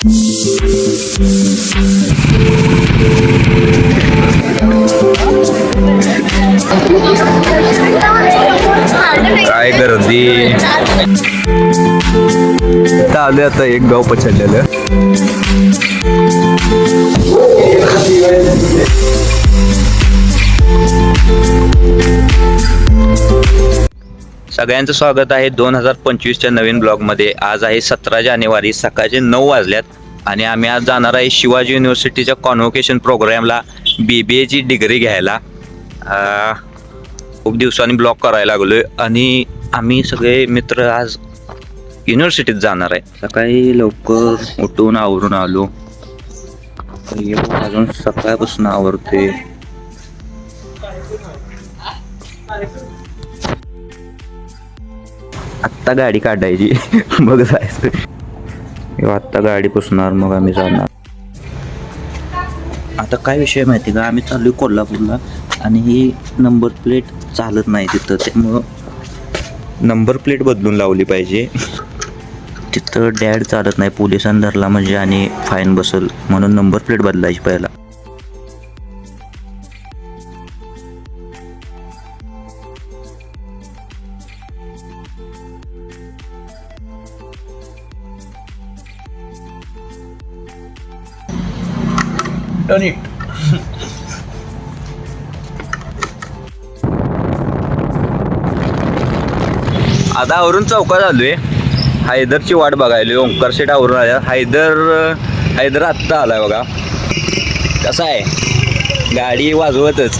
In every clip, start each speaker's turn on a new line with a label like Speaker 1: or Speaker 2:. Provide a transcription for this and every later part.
Speaker 1: काय गर्दी आले आता एक गाव पछाडलेलं. सगळ्यांचं स्वागत आहे 2025च्या नवीन ब्लॉगमध्ये. आज आहे 17 जानेवारी, सकाळचे 9 वाजल्यात आणि आम्ही आज जाणार आहे शिवाजी युनिव्हर्सिटीच्या कॉन्व्होकेशन प्रोग्रामला BBAची डिग्री घ्यायला. खूप दिवसांनी ब्लॉग करायला लागलोय आणि आम्ही सगळे मित्र आज युनिव्हर्सिटीत जाणार आहे. सकाळी लवकर उठून आवरून आलो. अजून सकाळपासून आवरते. आत्ता गाडी काढायची मग जायचं. आत्ता गाडी पुसणार मग आम्ही जाणार. आता काय विषय माहिती का, आम्ही चाललोय कोल्हापूरला आणि ही नंबर प्लेट चालत नाही तिथं, त्यामुळं नंबर प्लेट बदलून लावली पाहिजे. तिथं डॅड चालत नाही, पोलिसांनी धरला म्हणजे आणि फाईन बसल, म्हणून नंबर प्लेट बदलायची पहिला. आता आवरून चौकात आलोय. हैदरची वाट बघायली. ओंकार शेट आवरून आल्या. हैदर आत्ता आलाय बघा. कसा आहे, गाडी वाजवतच.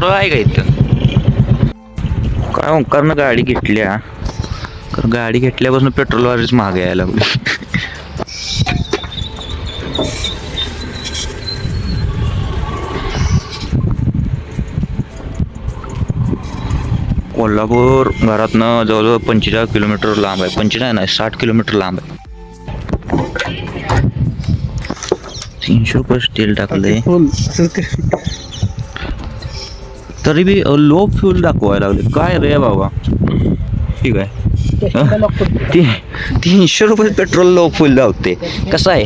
Speaker 1: आहे का इथं काय ओंकारनं गाडी घेतल्या, कारण गाडी घेतल्यापासून पेट्रोलवारीच महाग यायला लागली. कोल्हापूर घरातनं जवळजवळ 45 किलोमीटर लांब आहे. 45 नाही 60 किलोमीटर लांब आहे. 300 रुपये तेल टाकलंय तरी बी लो फ्यूल दाखवायला लागले. काय रे बाबा, ठीक आहे. 300 रुपये पेट्रोल लो फ्यूल लावते. कसं आहे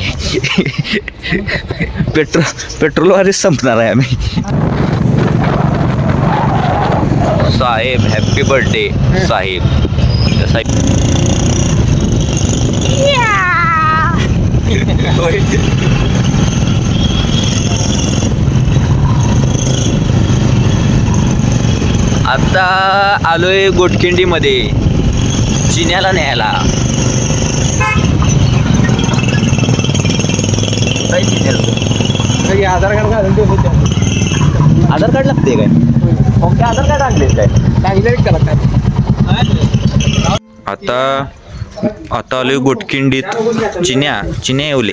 Speaker 1: पेट्रोलवारीच संपणार आहे आम्ही. साहेब हॅपी बर्थडे साहेब. आता आलोय गोटखिंडीमध्ये चिन्याला न्यायला. आधार कार्ड लागते काय? ओके, आधार कार्ड आणले काय? आता आलोय गोटखिंडीत. चिन्या येवले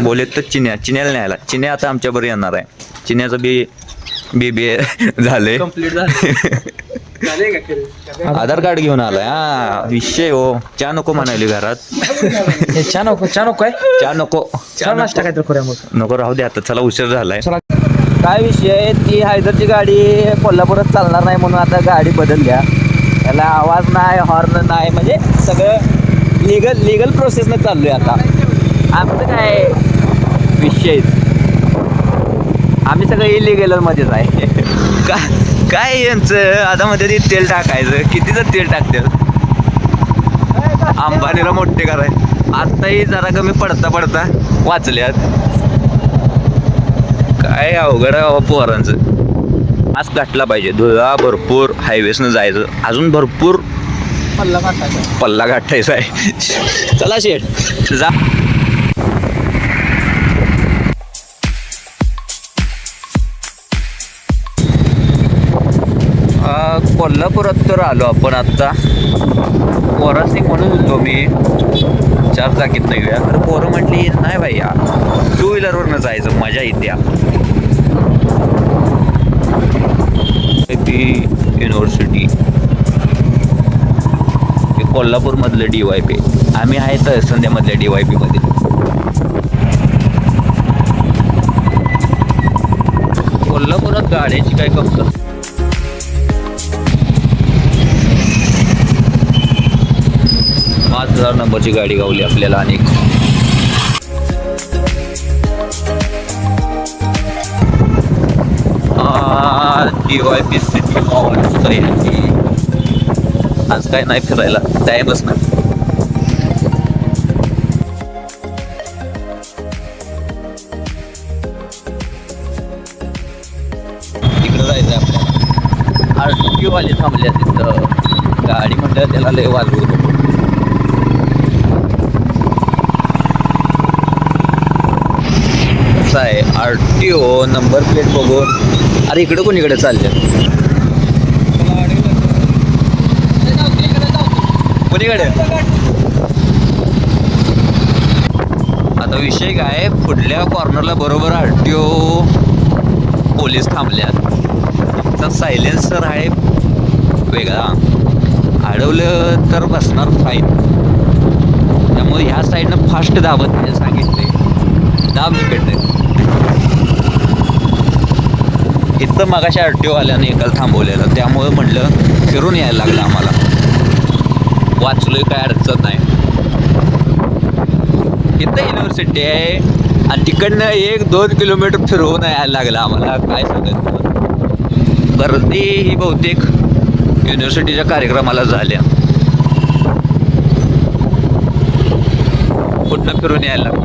Speaker 1: बोलेत तर चिन्याला न्यायला. चिन्या आता आमच्या बरोबर येणार आहे. चिन्याचं BBA झाले, आधार कार्ड घेऊन आलाय. हा विषय हो. चहा नको म्हणाली घरात.
Speaker 2: चहा नको आहे.
Speaker 1: चहा नको,
Speaker 2: नाश्ता काय तर करूया मग.
Speaker 1: नको राहू दे आता, चला उशीर झालाय.
Speaker 2: काय विषय, ती हैदरची गाडी कोल्हापुरात चालणार नाही म्हणून आता गाडी बदलल्या. त्याला आवाज नाही, हॉर्न नाही, म्हणजे सगळं लिगल प्रोसेसनं चाललोय आता. आमचं काय विषय, आम्ही सगळं इलिगल मध्येच आहे. काय यांचं आता मध्ये ते तेल टाकायचं, कितीचं तेल टाकतात. अंबानीला मोठे कराय. आत्ताही जरा कमी पडता वाचल्यात. काय अवघड आहे बाबा पोरांचं. मास्क घातला पाहिजे. धुळा भरपूर, हायवेसनं जायचं. अजून भरपूर पल्ला गाठायचा आहे. चला शेठ जा. कोल्हापुरात तर आलो आपण आत्ता. पोरासनी म्हणून होतो मी 4 चाकीत नाही घेऊया, तर पोरं म्हटली नाही भाई 2 व्हीलरवरनं जायचं, मजा येते.
Speaker 1: कोल्हापूरमधलं DYP. आम्ही आहे तर संध्यामधल्या DYP मध्ये. कोल्हापुरात गाड्याची काय कमतरता. 5000 नंबरची गाडी गावली आपल्याला. अनेक DYP सिटी मॉल. आज काय नाही फिरायला, टाइमच नाही. तिकडं जायचं आपल्याला. RTO वाले थांबले तिथं. गाडी म्हटलं त्याला लय वाजवू नको. कसं आहे RTO नंबर प्लेट बघून. अरे इकडं कोणीकडे चालले कोणीकडे. आता विषय काय, पुढल्या कॉर्नरला बरोबर RTO पोलीस थांबल्यात. आमचा सायलेन्सर आहे वेगळा. अडवलं तर बसणार फाईन. त्यामुळे ह्या साईडनं फास्ट दाबत नाही सांगितले. दाब तिकडे. इथं मगाशी RTO वाल्याने एकाला थांबवलेलं, त्यामुळं म्हटलं फिरून यायला लागलं आम्हाला. वाचलोय, काय अडचण नाही. इथं युनिव्हर्सिटी आहे आणि तिकडनं 1-2 किलोमीटर फिरवून यायला लागलं आम्हाला. काय सांगत. गर्दी ही बहुतेक युनिव्हर्सिटीच्या कार्यक्रमाला झाल्या. कुठनं फिरून यायला लागते.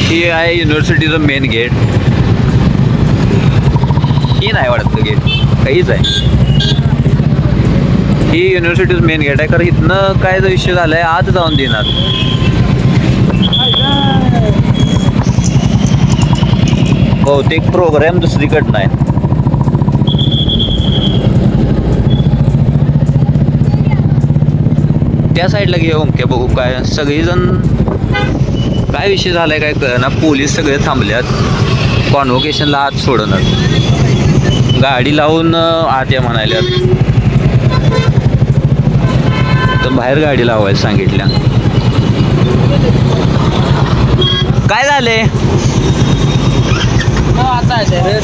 Speaker 1: ही आहे युनिव्हर्सिटीचं मेन गेट. ही नाही वाटतं गेट, काहीच आहे. ही युनिव्हर्सिटीचं मेन गेट आहे. कारण इथनं काय विषय झालाय, आत जाऊन देणार. बहुतेक प्रोग्राम दुसरीकडनं आहे. त्या साईडला घेऊ ओंके बघू काय. सगळीजण काय विषय झालाय काय कळना. पोलीस सगळे थांबल्यात. कॉन्व्होकेशनला आत सोडणार. गाडी लावून आत या म्हणाल्यात. तर बाहेर गाडी लावायला सांगितल्या. काय झाले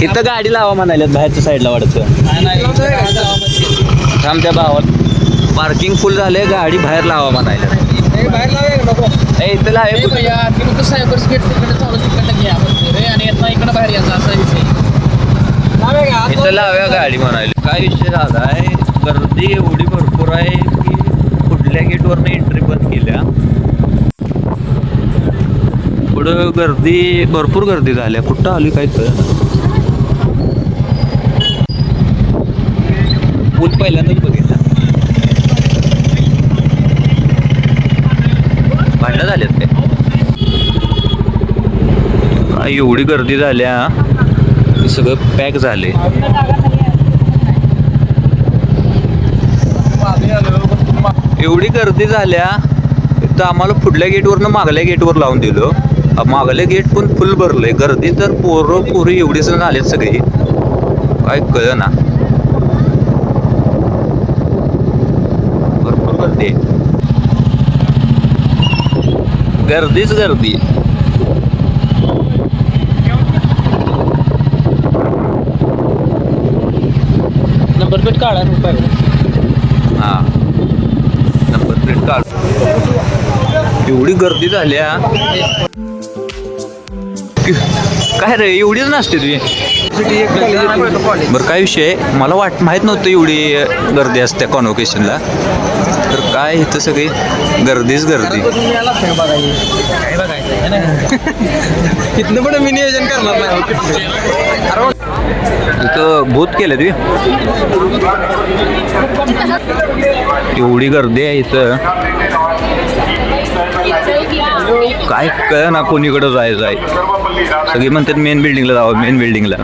Speaker 1: इथं गाडी लावा म्हणाल्यात बाहेरच्या साईडला वाटतं. थांब त्या भावात. पार्किंग फुल झाले, गाडी बाहेर लावा म्हणायला. इथं लावे इथं लाव्या गाडी म्हणाली. काय विषय झाला आहे, गर्दी एवढी भरपूर आहे की कुठल्या गेटवरनं एंट्री बंद केल्या. पुढं गर्दी भरपूर गर्दी झाल्या. कुठं आली काय कळलं. पूल पहिल्यांदाच बघितला. भांडणं झाल्यात काय एवढी गर्दी झाल्या. सगळं पॅक झाले. एवढी गर्दी झाल्या तर आम्हाला पुढल्या गेटवरनं मागल्या गेटवर लावून दिलं. मागल्या गेट पण फुल भरलंय. गर्दी तर पोरं पोरी एवढी जण आलेत सगळे, काय कळ ना. भरपूर गर्दी, गर्दीच गर्दी. नंबर प्लेट काढा. हां नंबर प्लेट काढ. एवढी गर्दी झाल्या काय रे. एवढीच नसते तुझी. बरं काय विषय, मला माहीत नव्हतं एवढी गर्दी असते कॉन्व्होकेशनला. तर काय इथं सगळी गर्दीच गर्दी.
Speaker 2: इथनं पण मी नियोजन करणार नाही.
Speaker 1: इथं भूत केलं तुम्ही. एवढी गर्दी आहे इथं, काय कळ ना कोणीकडं जायचं आहे. सगळी म्हणतात मेन बिल्डिंगला जावं, मेन बिल्डिंगला.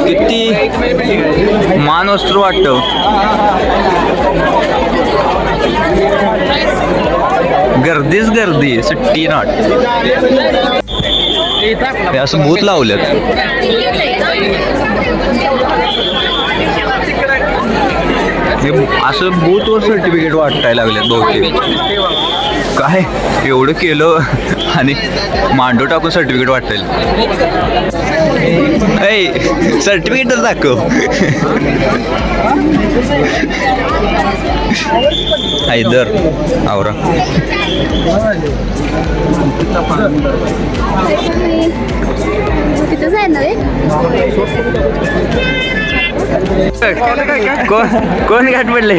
Speaker 1: किती मान वस्त्र वाटतं. गर्दीच गर्दी. सुट्टी नॉट. हे असं भूत लावल्यात. हे असं भूतवर सर्टिफिकेट वाटायला लागलेत बहुतेक. काय एवढं केलं आणि मांडो टाकून सर्टिफिकेट वाटेल. सर्टिफिकेट तर दाखव. हैदर आवरा.
Speaker 3: तिथं जाईल ना रे.
Speaker 1: कोण गाठ पडले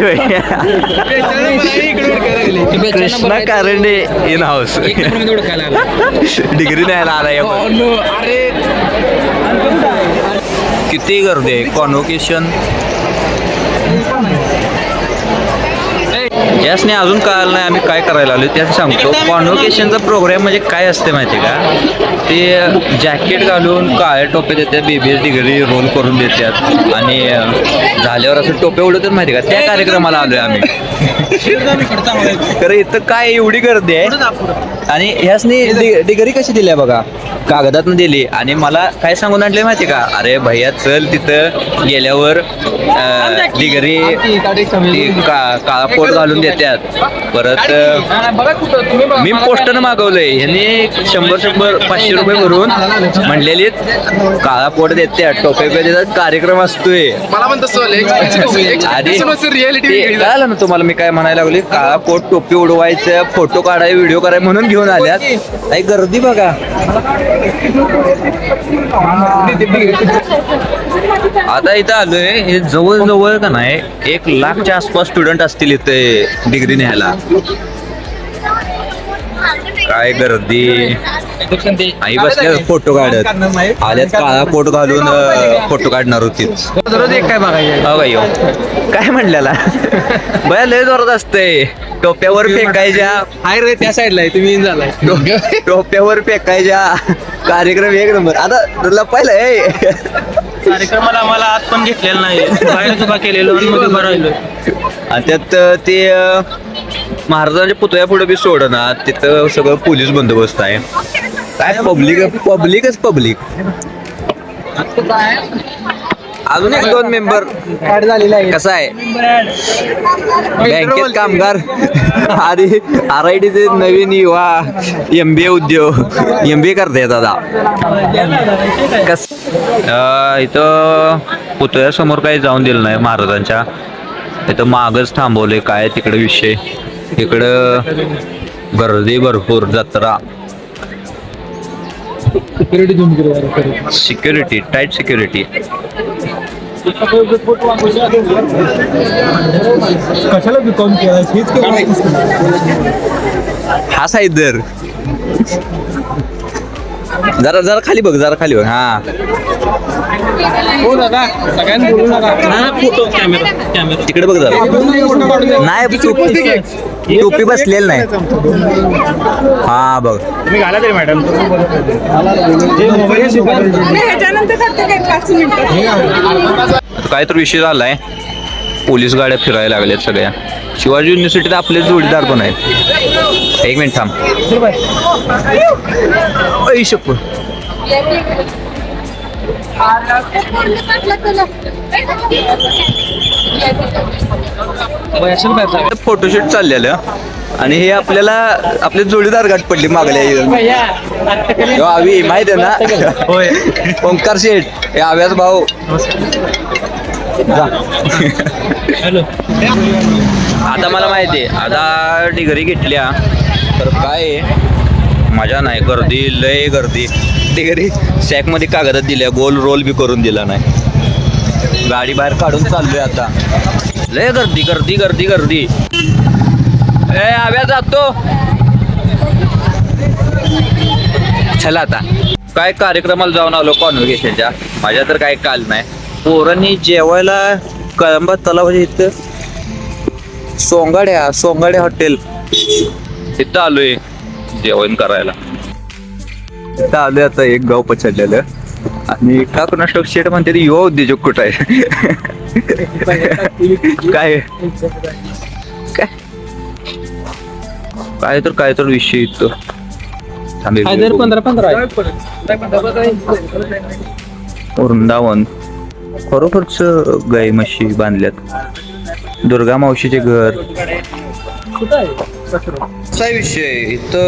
Speaker 1: Krishna Karande in house. Degree न्यायला आलाय. किती गर्दी आहे. कॉन्व्होकेशन यासने अजून कळालं नाही आम्ही काय करायला आलो त्याच सांगतो. कॉन्व्होकेशनचा प्रोग्राम म्हणजे काय असते माहिती का. ते जॅकेट घालून काळ्या टोपे देतात. BBS डिग्री रोल करून देतात आणि झाल्यावर असं टोपे उडवतात माहिती का. त्या कार्यक्रमाला आलोय आम्ही. तर इथं काय एवढी गर्दी आहे. आणि ह्यासनी डिग्री कशी दिली आहे बघा. कागदातनं दिली आणि मला काय सांगून आणले माहिती का. अरे भैया चल तिथं गेल्यावर डिग्री काळा कोट घालून देतात. परत मी पोस्टनं मागवलंय. ह्यांनी 100 500 रुपये भरून म्हणलेली काळा कोट देतात टोपे देतात. कार्यक्रम असतोय. कळालं ना तुम्हाला मी काय म्हणायला लागली. काळा कोट टोपी उडवायचं फोटो काढाय व्हिडिओ कराय म्हणून घेऊन आल्यात. काही गर्दी बघा. आता इथं आलोय. हे जवळ का नाही 1 लाखच्या आसपास स्टुडंट असतील इथे डिग्री न्यायला. काय गर्दी. आई बसल्या फोटो काढत आल्यात. काळा कोट घालून फोटो काढणार होती. काय बघायचं काय म्हणलेला बया लय जोरात असतंय. टोप्यावर फेकायच्या.
Speaker 2: हाय रे त्या साईडला आहे तुम्ही झालाय.
Speaker 1: टोप्यावर फेकायच्या. कार्यक्रम एक नंबर. आता तुला पाहिलंय
Speaker 2: कार्यक्रमाला आम्हाला आत पण घेतलेलं नाही. बाहेर उभा केलेलो राहिलो.
Speaker 1: आणि त्यात ते महाराजांच्या पुतळ्या पुढे बी सोडणार. तिथं सगळं पोलीस बंदोबस्त आहे. काय पब्लिकच पब्लिक. अजून 1-2 मेंबर
Speaker 2: ऍड झालेला आहे.
Speaker 1: कसा आहे. बँकेत कामगार आधी RITचे नवीन युवा MBA उद्योग MBA करताय दादा. कस इथं पुतळ्यासमोर काही जाऊन दिलं नाही महाराजांच्या. इथं मागच थांबवले. काय तिकडे विषय. इकडं गर्दी भरपूर. जत्रा सिक्युरिटी टाईट सिक्युरिटी.
Speaker 2: कशाला बीकॉम
Speaker 1: हा साईदर जरा खाली बघ. जरा खाली बघ. हा
Speaker 2: हो दादा सगळ्यांनी बोलू नका. फोटो कॅमेरा
Speaker 1: तिकडे बघ जरा. नाही टोपी बसलेली नाही. हा बघ.
Speaker 2: तुम्ही घाला तरी मॅडम.
Speaker 1: काय तर विषय झालाय. पोलीस गाड्या फिरायला लागल्यात सगळ्या. शिवाजी युनिव्हर्सिटीत आपले जोडीदार पण आहेत. 1 मिनिट थांब. फोटोशूट चाललेलं आणि हे आपल्याला आपले जोडीदार गाठ पडली मागल्या. आवी माहित आहे ना.
Speaker 2: होय.
Speaker 1: ओंकार शेठ हे आव्याच भाऊ. आता मला माहिती आहे. आता डिग्री घेतल्या तर काय मजा नाही. गर्दी लय गर्दी. डिग्री सॅकमध्ये कागदात दिल्या. गोल रोल बी करून दिला नाही. गाडी बाहेर काढून चाललोय आता. लय गर्दी गर्दी गर्दी गर्दी. आव्या जातो. चला आता काय कार्यक्रमाला जाऊन आलो कॉन्व्होकेशनच्या. माझ्या तर काय काल नाही. पोरांनी जेवायला कळंबा तलावाच्या इथं सोंगाड्या हॉटेल तिथं आलोय जेवण करायला. तिथं आलोय आता. एक गाव पछाडलेलं आणि का कोणाष्ट शेट म्हणते युवा उद्योजक कुठं आहे. काय काय तर विषय इथं
Speaker 3: हैदर 15-15
Speaker 1: वृंदावन खरोखरच गाई म्हशी बांधल्यात. दुर्गा मावशीचे घर. असा विषय इथं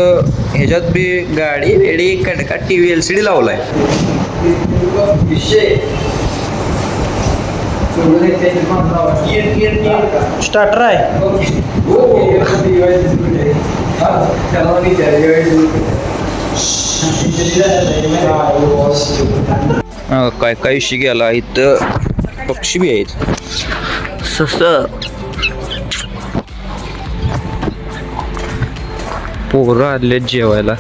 Speaker 1: ह्याच्यात बी गाडी रेडी कडका टीव्ही LCD लावलाय. विषय
Speaker 3: स्टार्टर आहे.
Speaker 1: काय काय विषय गेला. इथं पक्षी बी आहेत. सस पोरं आले जेवायला.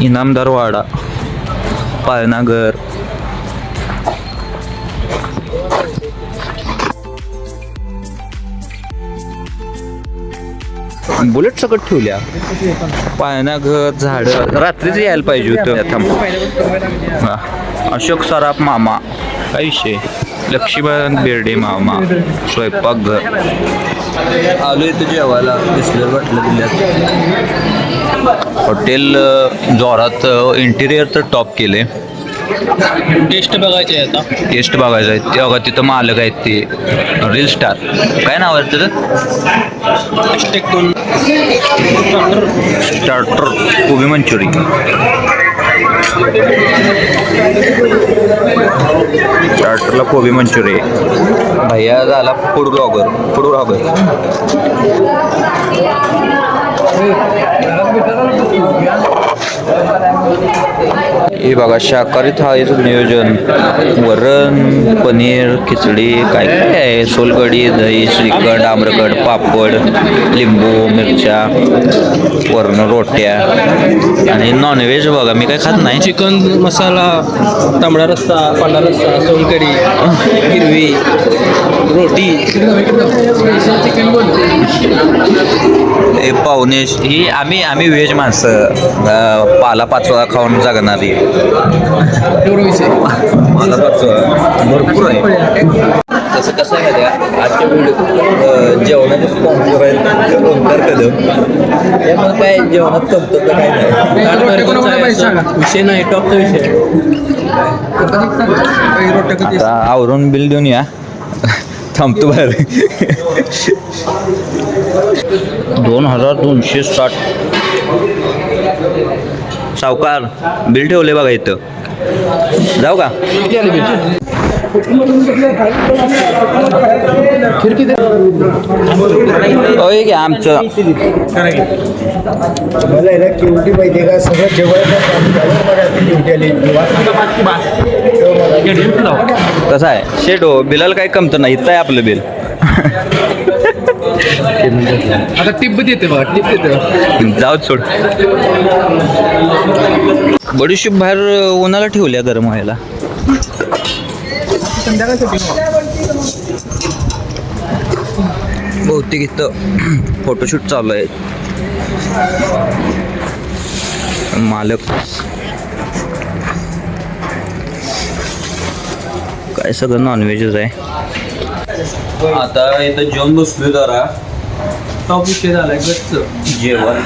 Speaker 1: इनामदार वाडा, पाळणाघर. बुलेट सकट ठेवल्या. पाळणाघर, झाड. रात्रीच यायला पाहिजे होतं. हा. अशोक सराफ मामा. काय विषय. लक्ष्मीबाई बेर्डे मामा. स्वयंपाकघर. आलो इथं जेवायला. दिसलं वाटलं दिल्यात. हॉटेल जोरात. इंटिरियर तर टॉप केले.
Speaker 3: टेस्ट बघायची आहे आता.
Speaker 1: टेस्ट बघायचं आहे. ते बघा तिथं मालक आहेत ते रील स्टार. काय नाव आहे त्याचं. स्टार्टर कोबी मंचुरी. स्टार्टरला कोबी मंचुरी. भैया झाला फूड ब्लॉगर. हे बघा शाकाहारी थाळीचं नियोजन. वरण, पनीर, खिचडी काय काय आहे. सोलकढी, दही, श्रीखंड, आम्रखंड, पापड, लिंबू, मिरच्या, वरण, रोट्या आणि नॉनव्हेज बघा. मी काय खात नाही.
Speaker 3: चिकन मसाला, तांबडा रस्सा, पांढरा रस्सा, सोलकढी, हिरवी रोटी.
Speaker 1: हे पाहुणे ही आम्ही व्हेज माणसं. पाला पाचवा खाऊन जगणारी.
Speaker 3: एवढा विषय.
Speaker 1: पाला पाचवा भरपूर आहे. तसं कसं आहे का आजच्या व्हिडिओ जेवणाचे स्पॉन्सर आहेत ओंकार कदम. त्यामुळे काय जेवणात कमतं तर काय नाही.
Speaker 3: विषय नाही. टॉपचा विषय.
Speaker 1: आता आवरून बिल देऊन या. थांबतो बाहेर. 2260. सावकार बिल ठेवले बघा इथं. जाऊ का. होय की आमचं
Speaker 4: मला आहे ना किवटी माहिती का सगळं जेवायला
Speaker 1: कसं आहे शेट हो. बिलाला काही कमतं नाही. इथं आहे आपलं बिल.
Speaker 3: आता टिप देते बघा. टिप देते.
Speaker 1: जाऊ सोड. बडीशेप बाहेर उन्हाला ठेवल्या गरम व्हायला. बहुतेक इथं फोटोशूट चालू आहे. मालक काय सगळं नॉनव्हेजच आहे. आता इथं जेवण बसलो जरा.
Speaker 3: टॉप विषय झालाय. गच्च
Speaker 1: जेवण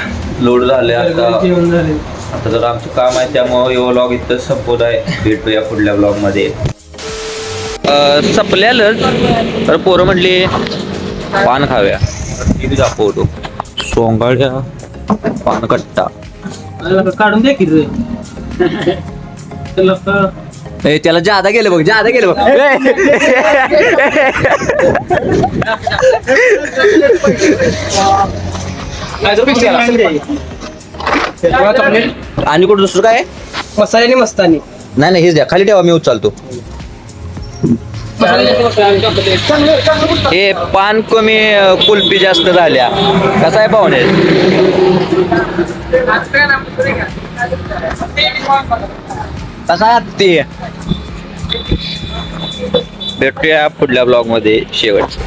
Speaker 1: लोड झाले. आता
Speaker 3: जेवण झाले.
Speaker 1: आता जर आमचं काम आहे त्यामुळे हे व्लॉग इथं संपवत आहे. भेटूया पुढल्या व्लॉगमध्ये. संपल्यालंच तर पोरं म्हटली पान खाव्या. टी व्ही दाखवतो. सोंगाड्या पानकट्टा.
Speaker 3: काढून द्या की
Speaker 2: त्याला जादा गेलं बघ. आणि कुठं दुसरं काय.
Speaker 3: मसाल्याने मस्तानी.
Speaker 2: नाही हेच द्या. खाली ठेवा मी उचलतो.
Speaker 1: हे पान कमी कुल्फी जास्त झाल्या. कसा आहे पाहुणे.
Speaker 2: कसा आहे ते.
Speaker 1: भेटूया पुढल्या ब्लॉग मध्ये शेवट.